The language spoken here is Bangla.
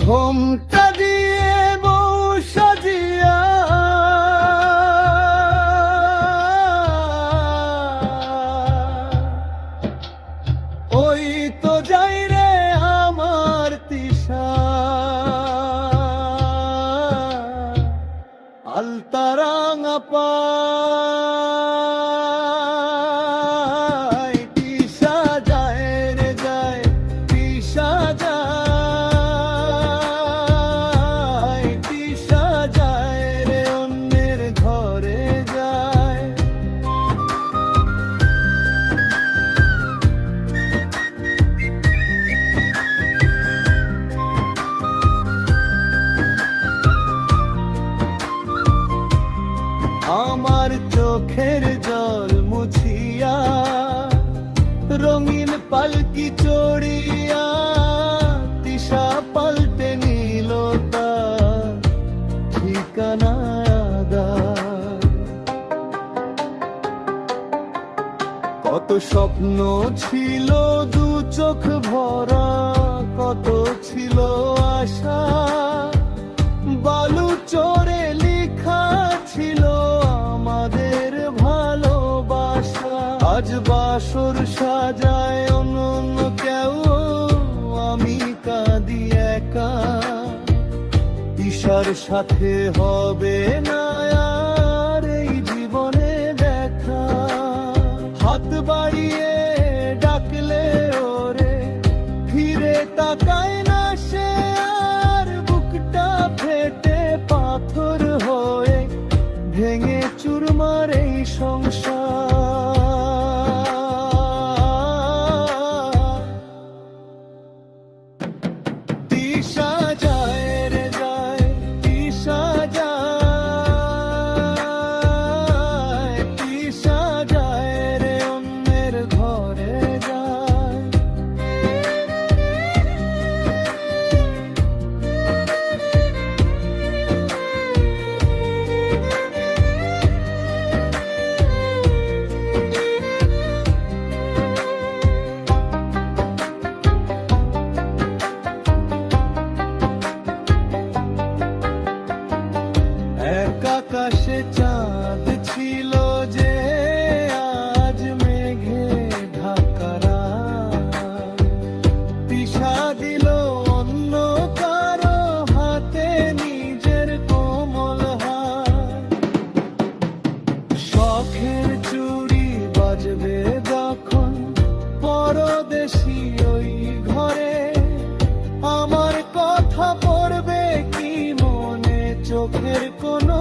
ঘোমটা দিয়ে বউ সাজিয়া ওই তো যাই রে আমার তিশা আলতারাঙা পায় তিশা যায় রে যায় তিশা যায় তিশা যায় রে অন্যের ঘরে যায়। আমার চোখের জল মুছিয়া রঙিন পালকি চড়িয়া তিশা পাল্টে নিল তার ঠিকানা আদার। কত স্বপ্ন ছিল দু চোখ ভরা, কত ছিল আশা বালু চরে লিখা ছিল আমাদের ভালোবাসা। আজ বাসর সাজায় অন্য কেউ, আমি কাঁদি একা। তিশার সাথে হবে না আর এই জীবনে দেখা। হাত বাড়িয়ে ডাকলে ওরে ফিরে তাকায় না সে আর। বুকটা ফেটে পাথর হয়ে ভেঙে চুরমার এই সংসার। তিশা যায় রে যায় তিশা যায় তিশা যায় রে অন্যের ঘরে যায়। এক আকাশে চাঁদ ছিল যে আজ মেঘে ঢাকা রাত। তিশা দিল অন্য কারো হাতে নিজের কোমল হাত। শখের চুড়ি বাজবে যখন পরদেশি ওই ঘরে। আমার কথা পড়বে কি মনে চোখের কোনো